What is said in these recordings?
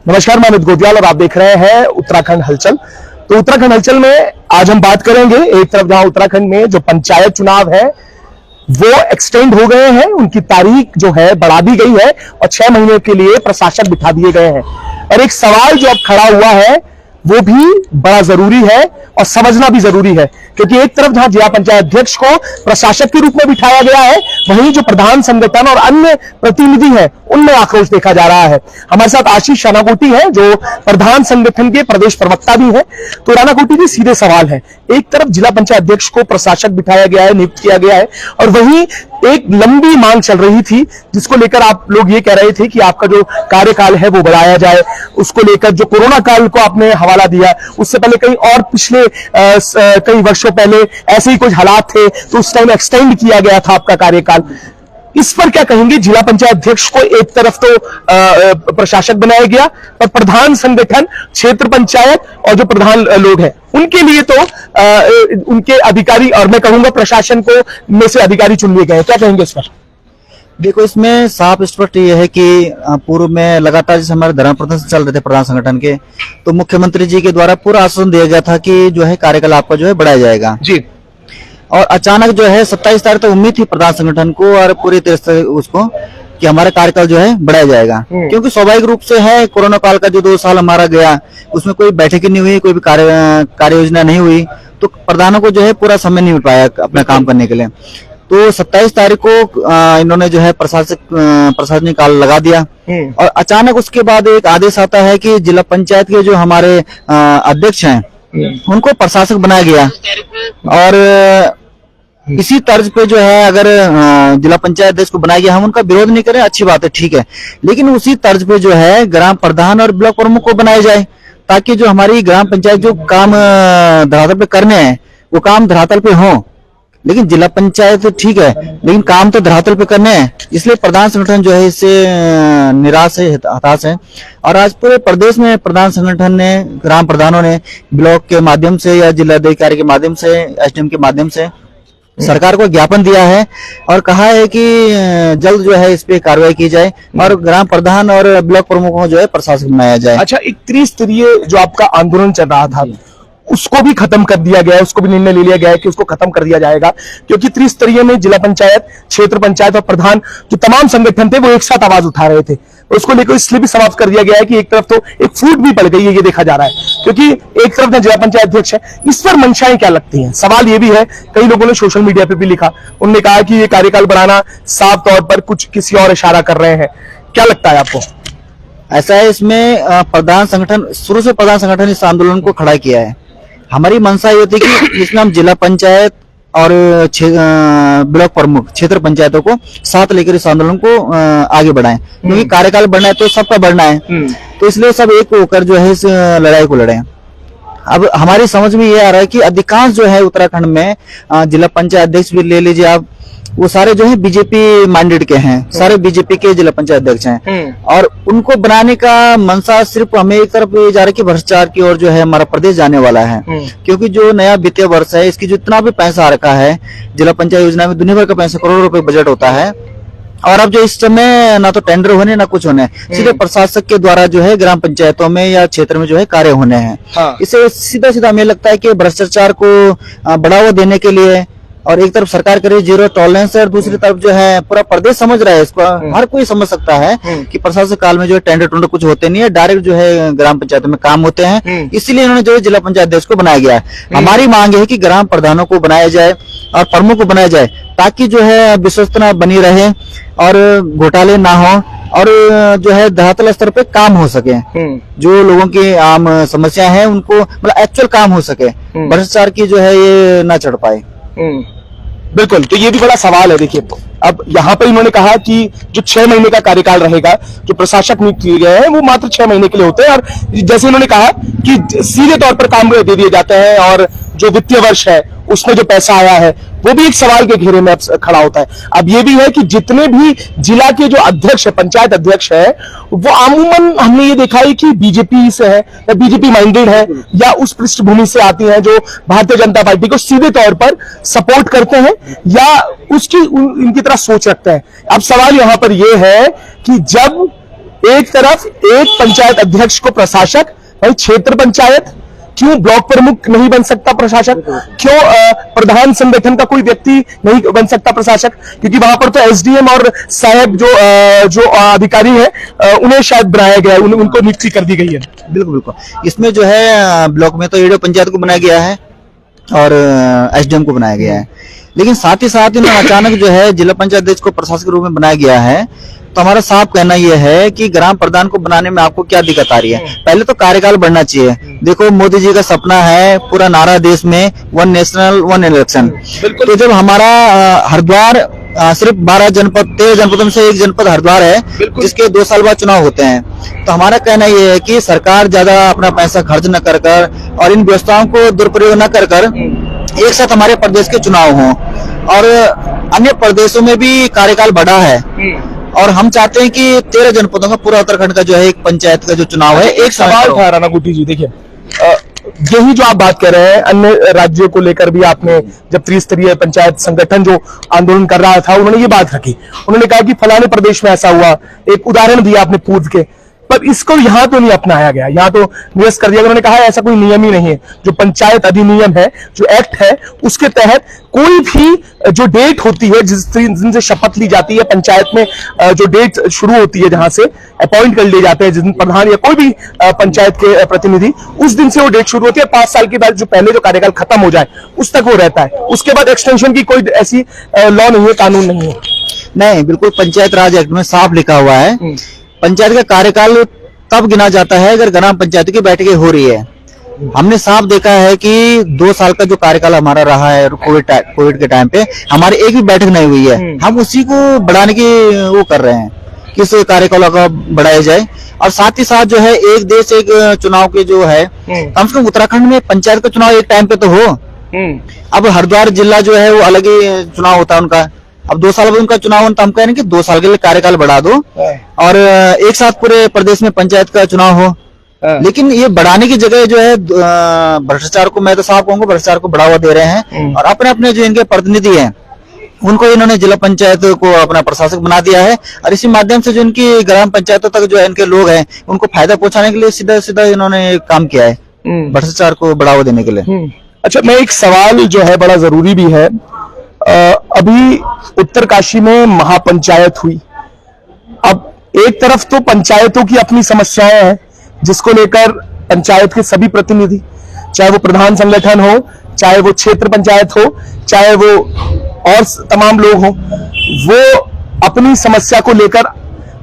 नमस्कार, मैं अमित गोदियाल और आप देख रहे हैं उत्तराखंड हलचल। तो उत्तराखंड हलचल में आज हम बात करेंगे, एक तरफ जहां उत्तराखंड में जो पंचायत चुनाव है वो एक्सटेंड हो गए हैं, उनकी तारीख जो है बढ़ा दी गई है और 6 महीने के लिए प्रशासक बिठा दिए गए हैं। और एक सवाल जो अब खड़ा हुआ है वो भी बड़ा जरूरी है और समझना भी जरूरी है, क्योंकि एक तरफ जहां जिला पंचायत अध्यक्ष को प्रशासक के रूप में बिठाया गया है, वहीं जो प्रधान संगठन और अन्य प्रतिनिधि हैं उनमें आक्रोश देखा जा रहा है। हमारे साथ आशीष राणाकोटी है जो प्रधान संगठन के प्रदेश प्रवक्ता भी हैं। तो राणाकोटी जी, सीधे सवाल है, एक तरफ जिला पंचायत अध्यक्ष को प्रशासक बिठाया गया है, नियुक्त किया गया है, और वहीं एक लंबी मांग चल रही थी जिसको लेकर आप लोग ये कह रहे थे कि आपका जो कार्यकाल है वो बढ़ाया जाए। उसको लेकर जो कोरोना काल को आपने हवाला दिया, उससे पहले कई और पिछले कई वर्षों पहले ऐसे ही कुछ हालात थे तो उस टाइम एक्सटेंड किया गया था आपका कार्यकाल। इस पर क्या कहेंगे? जिला पंचायत अध्यक्ष को एक तरफ तो प्रशासक बनाया गया, पर प्रधान संगठन, क्षेत्र पंचायत और जो प्रधान लोग हैं उनके लिए तो उनके अधिकारी, और मैं कहूंगा प्रशासन को में से अधिकारी चुन लिए गए। क्या कहेंगे इस पर? देखो, इसमें साफ स्पष्ट ये है कि पूर्व में लगातार जैसे हमारे धरना प्रदर्शन चल रहे थे प्रधान संगठन के, तो मुख्यमंत्री जी के द्वारा पूरा आश्वासन दिया गया था कि जो है कार्यकाल आपका जो है बढ़ाया जाएगा जी। और अचानक जो है 27 तारीख तक उम्मीद थी प्रधान संगठन को और पूरी तरह से उसको कि हमारा कार्यकाल जो है बढ़ाया जाएगा, क्योंकि स्वाभाविक रूप से है कोरोना काल का जो 2 साल हमारा गया उसमें कोई बैठक नहीं हुई, कोई भी कार्य योजना नहीं हुई, तो प्रधानों को जो है पूरा समय नहीं मिल पाया अपना काम करने के लिए। तो 27 तारीख को इन्होंने जो है प्रशासनिक काल लगा दिया और अचानक उसके बाद एक आदेश आता है कि जिला पंचायत के जो हमारे अध्यक्ष हैं उनको प्रशासक बनाया गया। और इसी तर्ज पे जो है अगर जिला पंचायत अध्यक्ष को बनाया गया, हम उनका विरोध नहीं करें, अच्छी बात है, ठीक है, लेकिन उसी तर्ज पे जो है ग्राम प्रधान और ब्लॉक प्रमुख को बनाया जाए, ताकि जो हमारी ग्राम पंचायत जो काम धरातल पे करने हैं वो काम धरातल पे हो। लेकिन जिला पंचायत ठीक है, लेकिन काम तो धरातल पे करने हैं, इसलिए प्रधान संगठन जो है इससे निराश है, हताश है। और आज पूरे प्रदेश में प्रधान संगठन ने, ग्राम प्रधानों ने ब्लॉक के माध्यम से या जिलाधिकारी के माध्यम से, एसडीएम के माध्यम से सरकार को ज्ञापन दिया है और कहा है कि जल्द जो है इस पे कार्रवाई की जाए और ग्राम प्रधान और ब्लॉक प्रमुखों को जो है प्रशासक बनाया जाए। अच्छा, एक त्रिस्तरीय जो आपका आंदोलन चल रहा था उसको भी खत्म कर दिया गया है, उसको भी निर्णय ले लिया गया है कि उसको खत्म कर दिया जाएगा, क्योंकि त्रिस्तरीय में जिला पंचायत, क्षेत्र पंचायत और प्रधान जो तमाम संगठन थे वो एक साथ आवाज उठा रहे थे। उसको लेकर इसलिए भी समाप्त कर दिया गया है कि एक तरफ तो एक फूट भी पड़ गई है, ये देखा जा रहा है, क्योंकि एक तरफ जिला पंचायत अध्यक्ष है। इस पर मंशाएं क्या लगती हैं? सवाल ये भी है, कई लोगों ने सोशल मीडिया पे भी लिखा, उन्होंने कहा कि ये कार्यकाल बढ़ाना साफ तौर पर कुछ किसी और इशारा कर रहे हैं। क्या लगता है आपको? ऐसा है, इसमें प्रधान संगठन, शुरू से प्रधान संगठन इस आंदोलन को खड़ा किया है। हमारी मंशा ये थी कि इसमें हम जिला पंचायत और ब्लॉक प्रमुख, क्षेत्र पंचायतों को साथ लेकर इस आंदोलन को आगे बढ़ाएं, क्योंकि कार्यकाल बढ़ना है तो सबका बढ़ना है, तो इसलिए सब एक होकर जो है इस लड़ाई को लड़ें। अब हमारी समझ में ये आ रहा है कि अधिकांश जो है उत्तराखंड में जिला पंचायत अध्यक्ष भी ले लीजिए आप, वो सारे जो है बीजेपी माइंडेड के हैं, सारे बीजेपी के जिला पंचायत अध्यक्ष हैं और उनको बनाने का मंशा सिर्फ हमें एक तरफ ये जा रहा है कि भ्रष्टाचार की ओर जो है हमारा प्रदेश जाने वाला है, क्योंकि जो नया वित्तीय वर्ष है इसकी जितना भी पैसा आ रखा है जिला पंचायत योजना में, दुनिया भर का पैसा, करोड़ों रुपए बजट होता है, और अब जो इस समय ना तो टेंडर होने ना कुछ होने, सीधे प्रशासक के द्वारा जो है ग्राम पंचायतों में या क्षेत्र में जो है कार्य होने हैं। इससे सीधा सीधा हमें लगता है कि भ्रष्टाचार को बढ़ावा देने के लिए, और एक तरफ सरकार करे जीरो टॉलरेंस है और दूसरी तरफ जो है पूरा प्रदेश समझ रहा है इसको, हर कोई समझ सकता है कि प्रशासक काल में जो है टेंडर टूंडर कुछ होते नहीं है, डायरेक्ट जो है ग्राम पंचायत में काम होते हैं, इसीलिए इन्होंने जो है जिला पंचायत अध्यक्ष को बनाया गया है। हमारी मांग है कि ग्राम प्रधानों को बनाया जाए और प्रमुख को बनाया जाए, ताकि जो है विश्वसनीयता बनी रहे और घोटाले ना हो और जो है धरातल स्तर पे काम हो सके, जो लोगों की आम समस्या है उनको मतलब एक्चुअल काम हो सके, भ्रष्टाचार की जो है ये ना चढ़ पाए। बिल्कुल, तो ये भी बड़ा सवाल है। देखिए, अब यहाँ पर इन्होंने कहा कि जो 6 महीने का कार्यकाल रहेगा, जो प्रशासक नियुक्त किए गए हैं वो मात्र 6 महीने के लिए होते हैं, और जैसे इन्होंने कहा कि सीधे तौर पर काम दे दिए जाते हैं और जो वित्तीय वर्ष है उसमें जो पैसा आया है वो भी एक सवाल के घेरे में अब खड़ा होता है। अब ये भी है कि जितने भी जिला के जो अध्यक्ष है, पंचायत अध्यक्ष है, वो अमूमन हमने ये देखा है कि बीजेपी से है या बीजेपी माइंडेड है या उस पृष्ठभूमि से आती हैं जो भारतीय जनता पार्टी को सीधे तौर पर सपोर्ट करते हैं या उसकी इनकी तरह सोच रखते हैं। अब सवाल यहां पर यह है कि जब एक तरफ एक पंचायत अध्यक्ष को प्रशासक, भाई क्षेत्र पंचायत क्यों ब्लॉक प्रमुख नहीं बन सकता प्रशासक, क्यों प्रधान संगठन का कोई व्यक्ति नहीं बन सकता प्रशासक, क्योंकि वहां पर तो एसडीएम और साहब जो अधिकारी है उन्हें शायद बनाया गया है, उनको नियुक्ति कर दी गई है। बिल्कुल बिल्कुल, इसमें जो है ब्लॉक में तो एडीओ पंचायत को बनाया गया है और एसडीएम को बनाया गया है, लेकिन साथ ही साथ इन्हें अचानक जो है जिला पंचायत अध्यक्ष को प्रशासक के रूप में बनाया गया है। तो हमारा साफ कहना यह है कि ग्राम प्रधान को बनाने में आपको क्या दिक्कत आ रही है? पहले तो कार्यकाल बढ़ना चाहिए। देखो मोदी जी का सपना है, पूरा नारा देश में, वन नेशनल वन इलेक्शन। तो जब हमारा हरिद्वार सिर्फ 12 जनपद, 13 जनपदों में से एक जनपद हरिद्वार है जिसके 2 साल बाद चुनाव होते हैं, तो हमारा कहना यह है कि सरकार ज्यादा अपना पैसा खर्च न कर और इन व्यवस्थाओं को दुरुपयोग न कर एक साथ हमारे प्रदेश के चुनाव हों। और अन्य प्रदेशों में भी कार्यकाल बढ़ा है और हम चाहते हैं कि 13 जनपदों का, पूरा उत्तराखंड का जो है एक पंचायत का जो चुनाव है, एक सवाल था राणा गुट्टी जी। देखिए यही जो आप बात कर रहे हैं, अन्य राज्यों को लेकर भी आपने जब त्रिस्तरीय पंचायत संगठन जो आंदोलन कर रहा था, उन्होंने ये बात रखी, उन्होंने कहा कि फलाने प्रदेश में ऐसा हुआ, एक उदाहरण दिया आपने पूर्व के, पर इसको यहां तो नहीं अपनाया गया, यहां तो निरस्त कर दिया। उन्होंने कहा ऐसा कोई नियम ही नहीं है, जो पंचायत अधिनियम है, जो एक्ट है, उसके तहत कोई भी जो डेट होती है जिनसे शपथ ली जाती है पंचायत में, जो डेट शुरू होती है जहां से अपॉइंट कर लिए जाते हैं जिस दिन प्रधान या कोई भी पंचायत के प्रतिनिधि, उस दिन से वो डेट शुरू होती है। 5 साल के बाद जो पहले जो कार्यकाल खत्म हो जाए उस तक वो रहता है, उसके बाद एक्सटेंशन की कोई ऐसी लॉ नहीं है, कानून नहीं है। नहीं, बिल्कुल पंचायत राज एक्ट में साफ लिखा हुआ है पंचायत का कार्यकाल तब गिना जाता है अगर ग्राम पंचायत की बैठकें हो रही है। हमने साफ देखा है कि 2 साल का जो कार्यकाल हमारा रहा है कोविड के टाइम पे, हमारी एक भी बैठक नहीं हुई है। हम उसी को बढ़ाने की वो कर रहे हैं, किस कार्यकाल का बढ़ाया जाए। और साथ ही साथ जो है एक देश एक चुनाव के जो है, कम से कम उत्तराखंड में पंचायत का चुनाव एक टाइम पे तो हो। अब हरिद्वार जिला जो है वो अलग ही चुनाव होता है उनका, अब 2 साल बाद उनका चुनाव, तो हम कह रहे हैं कि 2 साल के लिए कार्यकाल बढ़ा दो और एक साथ पूरे प्रदेश में पंचायत का चुनाव हो। लेकिन ये बढ़ाने की जगह जो है भ्रष्टाचार को, मैं तो साफ कहूंगा, भ्रष्टाचार को बढ़ावा दे रहे हैं और अपने अपने जो इनके प्रतिनिधि हैं उनको इन्होंने जिला पंचायत को अपना प्रशासक बना दिया है और इसी माध्यम से जो इनकी ग्राम पंचायतों तक जो है इनके लोग हैं उनको फायदा पहुंचाने के लिए सीधा सीधा इन्होंने काम किया है, भ्रष्टाचार को बढ़ावा देने के लिए। अच्छा, मैं एक सवाल जो है बड़ा जरूरी भी है, अभी उत्तरकाशी में महापंचायत हुई। अब एक तरफ तो पंचायतों की अपनी समस्याएं हैं जिसको लेकर पंचायत के सभी प्रतिनिधि, चाहे वो प्रधान संगठन हो, चाहे वो क्षेत्र पंचायत हो, चाहे वो और तमाम लोग हो, वो अपनी समस्या को लेकर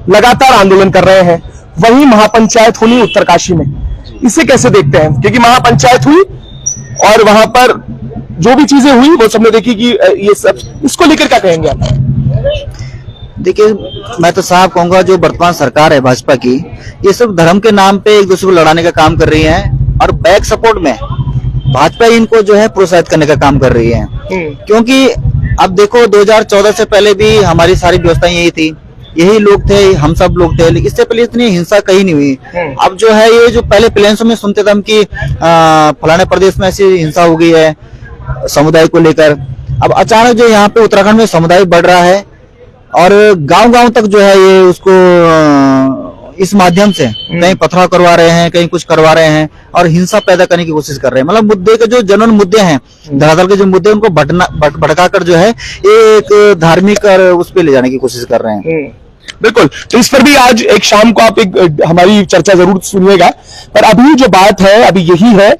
लगातार आंदोलन कर रहे हैं। वहीं महापंचायत होनी उत्तरकाशी में, इसे कैसे देखते हैं? क्योंकि महापंचायत हुई और वहां पर जो भी चीजें हुई वो सबने देखी कि ये सब, इसको लेकर क्या कहेंगे आप? देखिए, मैं तो साफ कहूंगा जो वर्तमान सरकार है भाजपा की, ये सब धर्म के नाम पे एक दूसरे को लड़ाने का काम कर रही है और बैक सपोर्ट में भाजपा इनको जो है प्रोत्साहित करने का काम कर रही है। क्योंकि अब देखो 2014 से पहले भी हमारी सारी व्यवस्थाएं यही थी, यही लोग थे, हम सब लोग थे, लेकिन इससे पहले इतनी हिंसा कहीं नहीं हुई। अब जो है ये जो पहले प्लेन्सों में सुनते थे हम कि फलाने प्रदेश में ऐसी हिंसा हो गई है समुदाय को लेकर, अब अचानक जो यहाँ पे उत्तराखंड में समुदाय बढ़ रहा है और गांव-गांव तक जो है ये उसको इस माध्यम से कहीं पथराव करवा रहे हैं, कहीं कुछ करवा रहे हैं और हिंसा पैदा करने की कोशिश कर रहे हैं। मतलब मुद्दे के जो जनरल मुद्दे हैं, धरातल के जो मुद्दे उनको भड़काकर जो है एक धार्मिक और उस पर ले जाने की कोशिश कर रहे हैं। बिल्कुल, तो इस पर भी आज एक शाम को आप एक हमारी चर्चा जरूर सुनिएगा। पर अभी जो बात है अभी यही है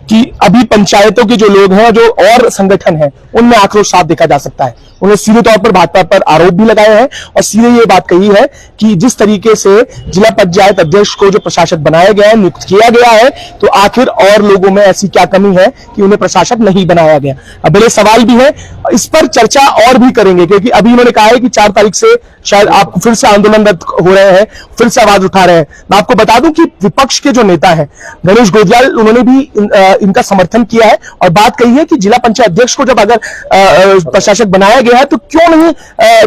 कि अभी पंचायतों के जो लोग हैं, जो और संगठन हैं, उनमें आक्रोश साफ देखा जा सकता है। उन्होंने सीधे तौर पर भाजपा पर आरोप भी लगाए हैं और सीधे ये बात कही है कि जिस तरीके से जिला पंचायत अध्यक्ष को जो प्रशासक बनाया गया है, नियुक्त किया गया है, तो आखिर और लोगों में ऐसी क्या कमी है कि उन्हें प्रशासक नहीं बनाया गया। अब बड़े सवाल भी है, इस पर चर्चा और भी करेंगे, क्योंकि अभी उन्होंने कहा है कि 4 तारीख से शायद आप फिर से आंदोलनरत हो रहे हैं, फिर से आवाज उठा रहे हैं। मैं आपको बता दूं कि विपक्ष के जो नेता हैं गणेश गोदियाल, उन्होंने भी इनका समर्थन किया है और बात कही है कि जिला पंचायत अध्यक्ष को जब अगर प्रशासक बनाया गया है तो क्यों नहीं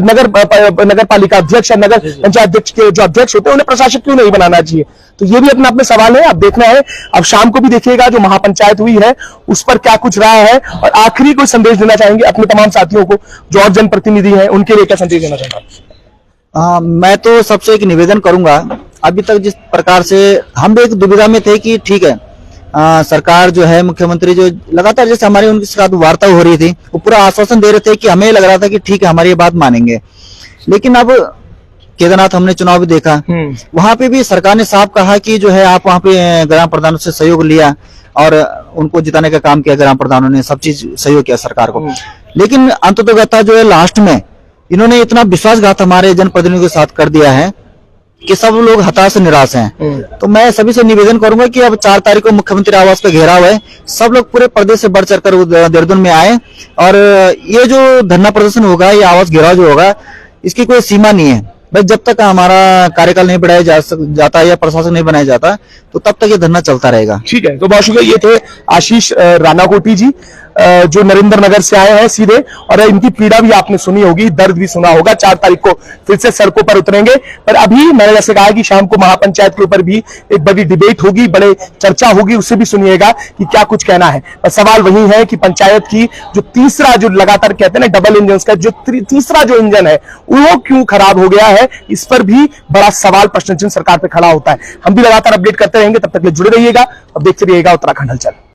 नगर पालिका अध्यक्ष या नगर पंचायत अध्यक्ष के जो अध्यक्ष होते हैं उन्हें प्रशासक क्यों नहीं बनाना चाहिए। तो ये भी अपने अपने सवाल है, अब देखना है। अब शाम को भी देखिएगा जो महापंचायत हुई है उस पर क्या कुछ रहा है, और आखिरी कोई संदेश देना चाहेंगे अपने तमाम साथियों को जो और जनप्रतिनिधि हैं, उनके लिए क्या संदेश देना चाहेंगे? मैं तो सबसे एक निवेदन करूंगा, अभी तक जिस प्रकार से हम भी एक दुविधा में थे कि ठीक है सरकार जो है, मुख्यमंत्री जो लगातार जैसे हमारी उनके साथ वार्ता हो रही थी, वो पूरा आश्वासन दे रहे थे कि हमें लग रहा था कि ठीक है हमारी ये बात मानेंगे। लेकिन अब केदारनाथ हमने चुनाव भी देखा, वहां पे भी सरकार ने साफ कहा कि जो है आप वहां पे ग्राम प्रधानों से सहयोग लिया और उनको जिताने का काम किया, ग्राम प्रधानों ने सब चीज सहयोग किया सरकार को। लेकिन अंततः जो है लास्ट में इन्होंने इतना विश्वासघात हमारे जनप्रतिनिधियों के साथ कर दिया है कि सब लोग हताश निराश हैं। तो मैं सभी से निवेदन करूंगा कि अब 4 तारीख को मुख्यमंत्री आवास का घेराव है, सब लोग पूरे प्रदेश से बढ़ चढ़कर देहरादून में आए और ये जो धरना प्रदर्शन होगा, ये आवास घेराव जो होगा, इसकी कोई सीमा नहीं है भाई। जब तक हमारा कार्यकाल नहीं बढ़ाया जाता या प्रशासन नहीं बनाया जाता तो तब तक ये धरना चलता रहेगा। ठीक है, तो बहुत शुक्रिया। ये थे आशीष रानाकोटी जी जो नरेंद्र नगर से आए हैं सीधे, और इनकी पीड़ा भी आपने सुनी होगी, दर्द भी सुना होगा। 4 तारीख को फिर से सड़कों पर उतरेंगे, पर अभी मैंने जैसे कहा कि शाम को महापंचायत के ऊपर भी एक बड़ी डिबेट होगी, बड़े चर्चा होगी, उससे भी सुनिएगा कि क्या कुछ कहना है। पर सवाल वही है कि पंचायत की जो तीसरा, जो लगातार कहते हैं ना डबल इंजन का जो तीसरा जो इंजन है वो क्यों खराब हो गया है, इस पर भी बड़ा सवाल, प्रश्न चिन्ह सरकार पे खड़ा होता है। हम भी लगातार अपडेट करते रहेंगे, तब तक जुड़े रहिएगा और देखते रहिएगा उत्तराखंड हलचल।